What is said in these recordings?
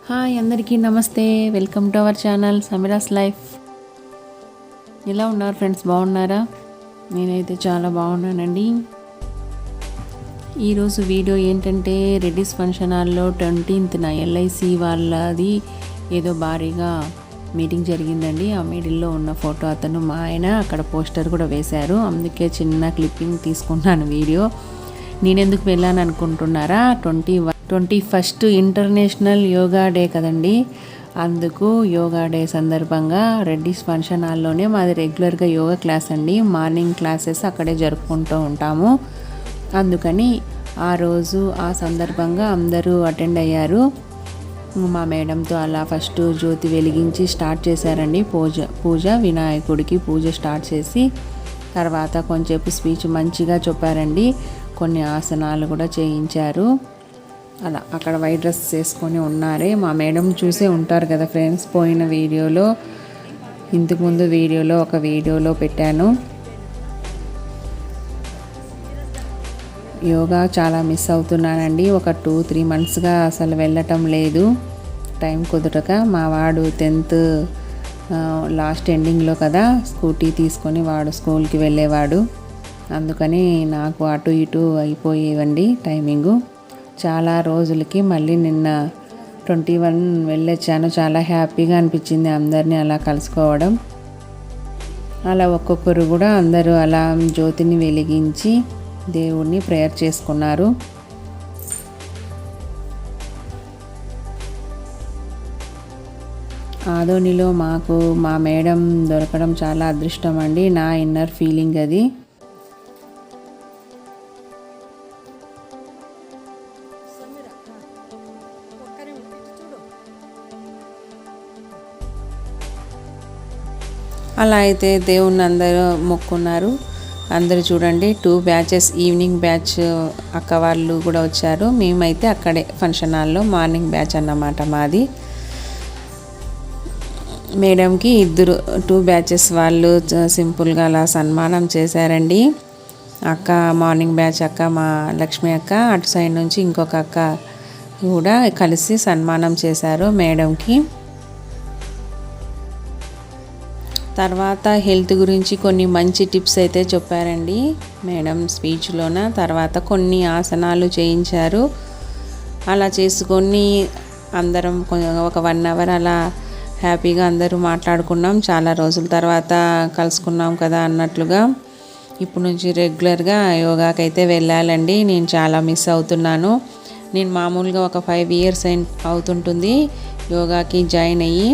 Hi అందరికీ నమస్తే. Welcome to our channel Sameera's life. ఎలా ఉన్నారు ఫ్రెండ్స్, బాగున్నారా? నేనైతే చాలా బాగున్నానండి. ఈరోజు వీడియో ఏంటంటే రెడ్డిస్ ఫంక్షన్ హాల్లో 20th ఎల్ఐసి వాళ్ళది ఏదో భారీగా మీటింగ్ జరిగిందండి. ఆ మీటింగ్లో ఉన్న ఫోటో అతను మా ఆయన అక్కడ పోస్టర్ కూడా వేశారు. అందుకే చిన్న క్లిప్పింగ్ తీసుకున్నాను వీడియో. నేనెందుకు వెళ్ళాను అనుకుంటున్నారా? 21st ఇంటర్నేషనల్ యోగా డే కదండి. అందుకు యోగా డే సందర్భంగా రెడ్డిస్ ఫంక్షన్ హాల్లోనే మాది రెగ్యులర్గా యోగా క్లాస్ అండి. మార్నింగ్ క్లాసెస్ అక్కడే జరుపుకుంటూ ఉంటాము. అందుకని ఆ రోజు ఆ సందర్భంగా అందరూ అటెండ్ అయ్యారు. మా మేడంతో అలా ఫస్ట్ జ్యోతి వెలిగించి స్టార్ట్ చేశారండి పూజ వినాయకుడికి పూజ స్టార్ట్ చేసి తర్వాత కొంచెంసేపు స్పీచ్ మంచిగా చెప్పారండి. కొన్ని ఆసనాలు కూడా చేయించారు. అలా అక్కడ వైట్ డ్రెస్ వేసుకొని ఉన్నారే. మా మేడం చూసే ఉంటారు కదా ఫ్రెండ్స్, పోయిన వీడియోలో ఇంతకుముందు వీడియోలో ఒక వీడియోలో పెట్టాను. యోగా చాలా మిస్ అవుతున్నానండి. ఒక 2-3 monthsగా అసలు వెళ్ళటం లేదు, టైం కుదరక. మా వాడు 10th లాస్ట్ ఎండింగ్లో కదా స్కూటీ తీసుకొని వాడు స్కూల్కి వెళ్ళేవాడు. అందుకని నాకు అటు ఇటు అయిపోయేవండి టైమింగు. చాలా రోజులకి మళ్ళీ నిన్న 21 వెళ్ళొచ్చాను. చాలా హ్యాపీగా అనిపించింది అందరినీ అలా కలుసుకోవడం. అలా ఒక్కొక్కరు కూడా అందరూ అలా జ్యోతిని వెలిగించి దేవుణ్ణి ప్రేయర్ చేసుకున్నారు. ఆదోనిలో మాకు మా మేడం దొరకడం చాలా అదృష్టం అండి. నా ఇన్నర్ ఫీలింగ్ అది. అలా అయితే దేవుణ్ణి అందరూ మొక్కున్నారు. అందరూ చూడండి 2 batches, ఈవినింగ్ బ్యాచ్ అక్క వాళ్ళు కూడా వచ్చారు. మేమైతే అక్కడే ఫంక్షన్ హాల్లో మార్నింగ్ బ్యాచ్ అన్నమాట మాది. మేడంకి 2 batches వాళ్ళు సింపుల్గా అలా సన్మానం చేశారండి. అక్క మార్నింగ్ బ్యాచ్ అక్క మా లక్ష్మి అక్క, అటు సైడ్ నుంచి ఇంకొక అక్క కూడా కలిసి సన్మానం చేశారు మేడంకి. తర్వాత హెల్త్ గురించి కొన్ని మంచి టిప్స్ అయితే చెప్పారండి మేడం స్పీచ్లోన. తర్వాత కొన్ని ఆసనాలు చేయించారు. అలా చేసుకొని అందరం ఒక 1 hour అలా హ్యాపీగా అందరూ మాట్లాడుకున్నాం. చాలా రోజుల తర్వాత కలుసుకున్నాం కదా అన్నట్లుగా. ఇప్పుడు నుంచి రెగ్యులర్గా యోగాకి అయితే వెళ్ళాలండి. నేను చాలా మిస్ అవుతున్నాను. నేను మామూలుగా ఒక 5 years అవుతుంటుంది యోగాకి జాయిన్ అయ్యి.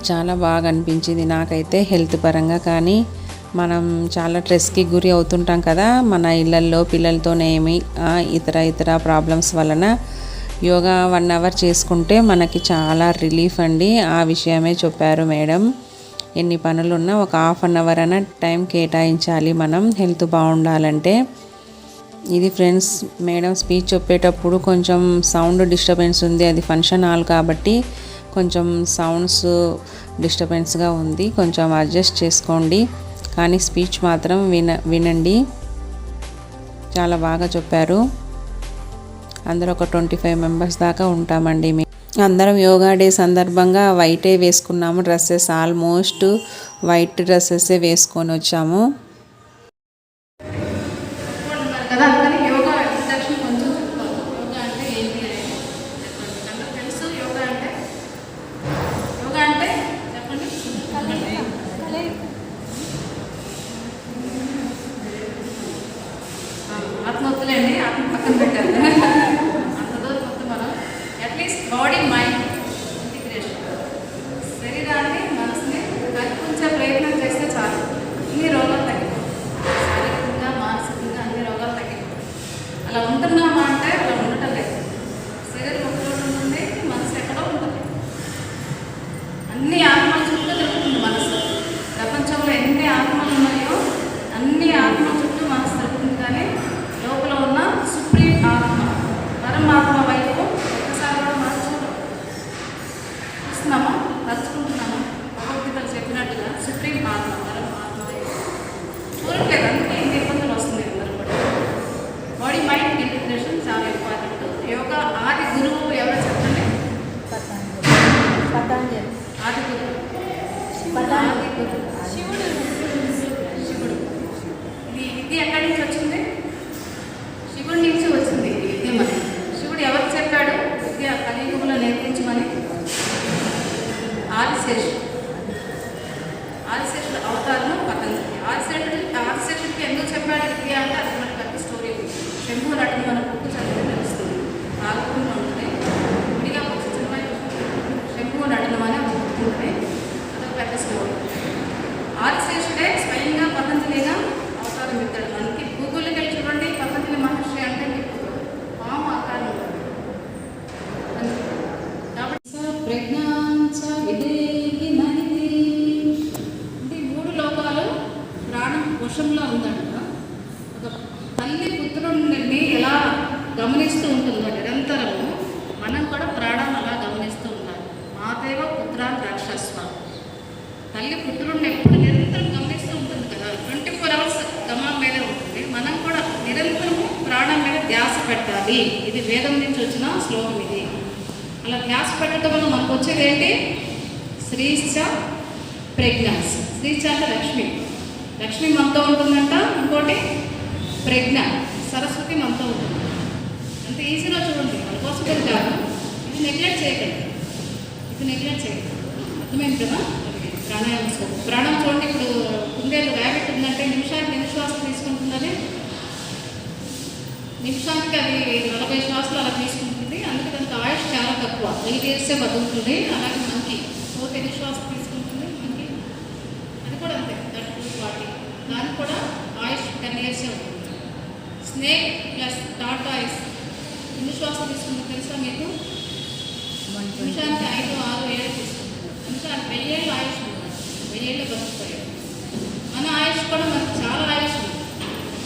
చాలా బాగా అనిపించింది నాకైతే హెల్త్ పరంగా. కానీ మనం చాలా స్ట్రెస్కి గురి అవుతుంటాం కదా మన ఇళ్ళల్లో పిల్లలతోనేమి ఇతర ప్రాబ్లమ్స్ వలన. యోగా 1 hour చేసుకుంటే మనకి చాలా రిలీఫ్ అండి. ఆ విషయమే చెప్పారు మేడం. ఎన్ని పనులున్నా ఒక 1/2 hour అయినా టైం కేటాయించాలి మనం హెల్త్ బాగుండాలంటే. ఇది ఫ్రెండ్స్, మేడం స్పీచ్ చెప్పేటప్పుడు కొంచెం సౌండ్ డిస్టర్బెన్స్ ఉంది. అది ఫంక్షన్ హాల్ కాబట్టి కొంచెం సౌండ్స్ డిస్టర్బెన్స్గా ఉంది, కొంచెం అడ్జస్ట్ చేసుకోండి. కానీ స్పీచ్ మాత్రం వినండి. చాలా బాగా చెప్పారు. అందరూ ఒక 25 members దాకా ఉంటామండి. అందరం యోగా డే సందర్భంగా వైటే వేసుకున్నాము డ్రెస్సెస్. ఆల్మోస్ట్ వైట్ డ్రెస్సెసే వేసుకొని వచ్చాము. ఆత్మహత్యలేండి, ఆత్మ పక్కన పెట్టారు. అంతదో మొత్తం మనం అట్లీస్ట్ బాడీ మైండ్ ఇంటిగ్రేషన్, శరీరాన్ని మనసుని కల్పించే ప్రయత్నం చేస్తే చాలు అన్ని రోగాలు తగ్గిపోతాయి. శారీరకంగా మానసికంగా అన్ని రోగాలు తగ్గిపోతాయి. అలా ఉంటున్నామా అంటే అలా ఉండటం లేదు. శరీరం ఒక చోట ఉంటుంది, మనసు ఎక్కడో ఉంటుంది. అన్ని ఆత్మల చుట్టూ తిరుగుతుంది మనసు. ప్రపంచంలో ఎన్ని ఆత్మలు ఉన్నాయో అన్ని ఆత్మల చుట్టూ మనసు తిరుగుతుంది. కానీ లోపల ఉన్న సుప్రీం ఆత్మ పరమాత్మ వైపు ఒక్కసారి కూడా మనం చూడం. అలా ధ్యాస పెట్టడం వల్ల మనకు వచ్చేది ఏంటి? శ్రీశ్చ ప్రెగ్నాన్స్. శ్రీశ్చ అంటే లక్ష్మి, లక్ష్మి మనతో ఉంటుందంట. ఇంకోటి ప్రజ్ఞ, సరస్వతి మనతో ఉంటుంది. అంత ఈజీగా చూడండి, వాళ్ళ కోసం కాదు. ఇది నెగ్లెక్ట్ చేయకండి, ఇది నెగ్లెక్ట్ చేయకండి. అర్థమైంది కదా? ప్రాణాయామం ప్రాణం చూడండి. ఇప్పుడు కుందేలు ర్యాబిట్ ఉందంటే నిమిషానికి ఎన్ని శ్వాసలు తీసుకుంటున్నది? నిమిషానికి అది 40 శ్వాసలు అలా తీసుకుంటుంది. అందుకే దానికి ఆయుష్ చాలా తక్కువ, 8 years బతుకుతుంది. అలాగే మనకి 4 శ్వాసలు తీసుకుంటుంది. మనకి అది కూడా అంతే, 40. దానికి కూడా ఆయుష్ 10 years ఉంటుంది. స్నేక్ ప్లస్ టాటాయిస్ ఎన్ని శ్వాసలు తీసుకుంటుంది తెలుసా మీకు? నిమిషానికి 5, 6, 7 తీసుకుంటుంది. అందుకే అది 1000 ఏళ్ళ ఆయుష్ ఉంటుంది, 1000 ఏళ్ళు బతుకుతాయి. మన ఆయుష్ కూడా మనకు చాలా ఆయుష్ ఉంది.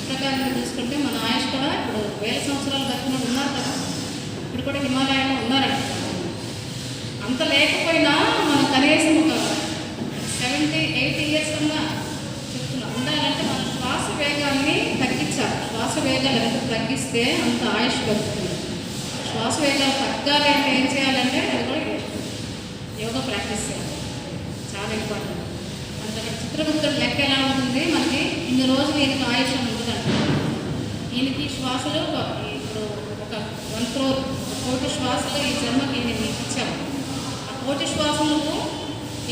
ప్రకారంగా చూసుకుంటే మన ఆయుష్ కూడా ఇప్పుడు 1000 సంవత్సరాలు బతికిన ఉన్నారు కదా, ఇప్పుడు కూడా హిమాలయాల్లో ఉన్నారంట. అంత లేకపోయినా మనం కనీసం ఒక 70-80 years అన్నా చెప్తున్నాం ఉండాలంటే మన శ్వాస వేగాన్ని తగ్గించాలి. శ్వాస వేగాలు ఎంత తగ్గిస్తే అంత ఆయుష్ బతుకుతుంది. శ్వాస వేగాలు తగ్గాలి అంటే ఏం చేయాలంటే అది కూడా యోగా ప్రాక్టీస్ చేయాలి, చాలా ఇంపార్టెంట్. అంత చిత్రగుప్తుడు లెక్క ఎలా ఉంటుంది? మనకి ఇన్ని రోజులు ఈయనకి ఆయుష్ అని ఉంటుందంట. ఈయనకి శ్వాసలు ఇప్పుడు ఒక 1 crore, 1 కోటి శ్వాసలు ఈ జన్మకి నేను ఇచ్చాము. ఆ 1 కోటి శ్వాసలు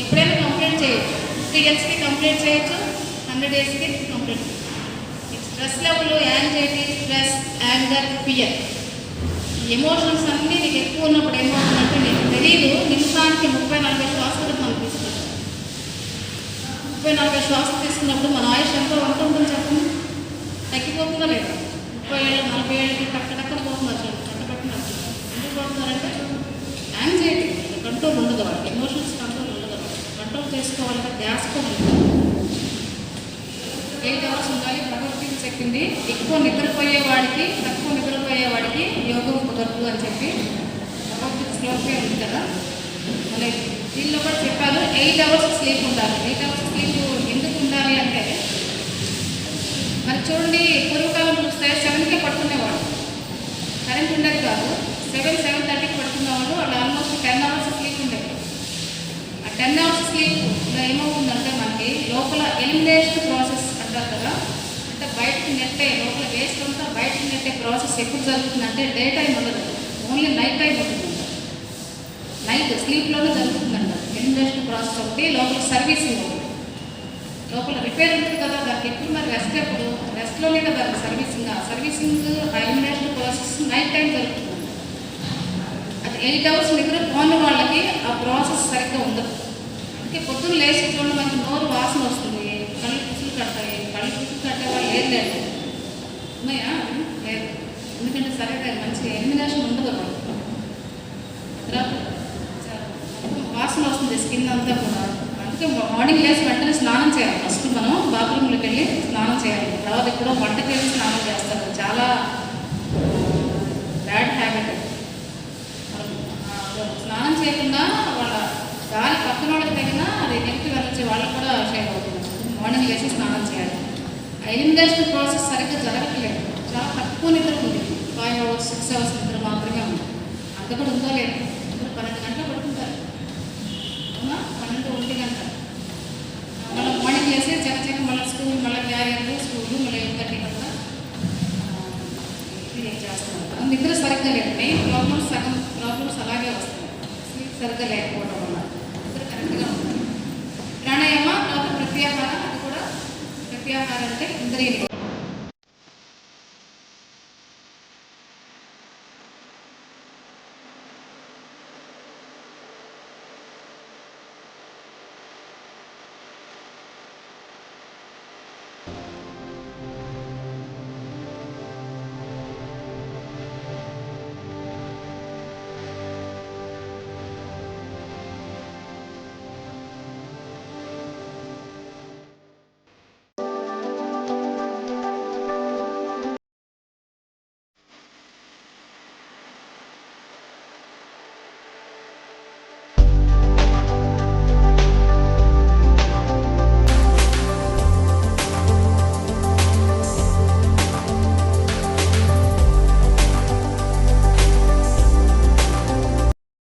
ఎప్పుడైనా కంప్లీట్ చేయొచ్చు. 50 yearsకి కంప్లీట్ చేయొచ్చు, 100 daysకి కంప్లీట్ చేయొచ్చు. Stress level, anxiety, stress, anger, fear, ఈ ఎమోషన్స్ అన్నీ నీకు ఎక్కువ ఉన్నప్పుడు ఏమవుతుందంటే నీకు తెలియదు. నిమిషానికి 30-40 శ్వాసలు మనం తీసుకుంటాం. 30-40 శ్వాసలు తీసుకున్నప్పుడు మన ఆయుష్ ఎంతో ఉంటుందని చెప్పండి, తగ్గిపోతుందా లేదా? 30 ఏళ్ళు 40 ఏళ్ళకి టక్కన పోతున్నారు, కట్టబట్టినారు. ఎందుకు పోతున్నారంటే యాంగ్జైటీ, కంట్రోల్ ఉండదు వాళ్ళకి, ఎమోషన్స్ కంట్రోల్ ఉండదు వాళ్ళకి. కంట్రోల్ చేసుకోవాలంటే ధ్యాస కూడా ఉంటుంది. 8 hours ఉండాలి. భగవద్గీత చెప్పింది ఎక్కువ నిద్రపోయే వాడికి, తక్కువ నిద్రపోయే వాడికి యోగం కుదరదు అని చెప్పి భగవద్గీత శ్లోకమే ఉంది కదా. మళ్ళీ దీనిలో కూడా చెప్పారు 8 hours స్లీప్ ఉండాలి. 8 hours స్లీప్ ఎందుకు ఉండాలి అంటే మరి చూడండి, పూర్వకాలం చూస్తే 7కే పడుకునేవాడు, కరెంట్ ఉండేది కాదు. 7-7:30కి పడుకునేవాడు. వాళ్ళు ఆల్మోస్ట్ 10 hours స్లీప్ ఉండేది. ఆ 10 hours స్లీప్లో ఏమవుతుందంటే మనకి లోపల ఎలిమినేషన్ ప్రాసెస్ అంటారు కదా, అంటే బయటకు నెట్టే, లోపల వేస్ట్ అంతా బయటకు నెట్టే ప్రాసెస్ ఎప్పుడు జరుగుతుందంటే డే టైం ఉండదు, ఓన్లీ నైట్ టైం ఉంటుందంట. నైట్ స్లీప్లోనే జరుగుతుందంట ఎలిమినేషన్ ప్రాసెస్ ఒకటి. లోపల సర్వీసింగ్ ఒకటి, లోపల రిపేర్ ఉంటుంది కదా, దానికి ఎప్పుడు మరి రెస్ట్, ఎప్పుడు రెస్ట్లోనే కదా సర్వీసింగ్. ఆ సర్వీసింగ్, ఆ ఎలిమినేషన్ ప్రాసెస్ నైట్ టైం జరుగుతుంది. అది 8 hours నిద్ర పోని వాళ్ళకి ఆ ప్రాసెస్ సరిగ్గా ఉండదు. అందుకే పొద్దున్న లేచి చూడండి మనకి నోరు వాసన వస్తుంది, కళ్ళు పుసులు కడతాయి. కళ్ళు పుసులు కట్టే వాళ్ళు లేదు లేదు ఉన్నాయా? లేదు. ఎందుకంటే సరిగ్గా మంచి ఎలిమినేషన్ ఉండదు వాళ్ళు. వాసన వస్తుంది స్కిన్ అంతా కూడా. అందుకే మార్నింగ్ లేచి వెంటనే స్నానం చేయాలి. ఫస్ట్ మనం బాత్రూంలోకి వెళ్ళి స్నానం చేయాలి. తర్వాత ఎప్పుడో వంటకి వెళ్ళి స్నానం చేస్తారు, చాలా బ్యాడ్ హ్యాబిట్. స్నానం చేయకుండా వాళ్ళ గాలి పక్కన వాళ్ళకి తగిన అది నెక్కి వెళ్ళొచ్చే వాళ్ళకి కూడా షేర్ అవుతుంది. మార్నింగ్ లేచి స్నానం చేయాలి. ఎలిమినేషన్ ప్రాసెస్ సరిగ్గా జరగట్లేదు, చాలా తక్కువ నిద్ర ఉంది. 5 hours 6 hours నిద్ర మాత్రమే ఉంది. అంత కూడా ఉందో లేదు. 12 గంటలు పడుకుంటారు, అవునా? 12-1 గంట. మళ్ళీ మార్నింగ్ లేసి చక్క మళ్ళీ స్కూల్, మళ్ళీ క్యారియర్లు, స్కూల్, మళ్ళీ 8:30 కల్లా ఇది చేస్తున్నారు. నిద్ర సరిగ్గా లేదు. మెయిన్ ప్రాబ్లమ్స్, సగం ప్రాబ్లమ్స్ అలాగే వస్తాయి, స్లీప్ సరిగ్గా లేకపోవడం వల్ల. నిద్ర కరెక్ట్గా ఉంటుంది. ప్రాణాయామ, తర్వాత ప్రత్యాహార. అది కూడా ప్రత్యాహారం అంటే ఇంద్రియ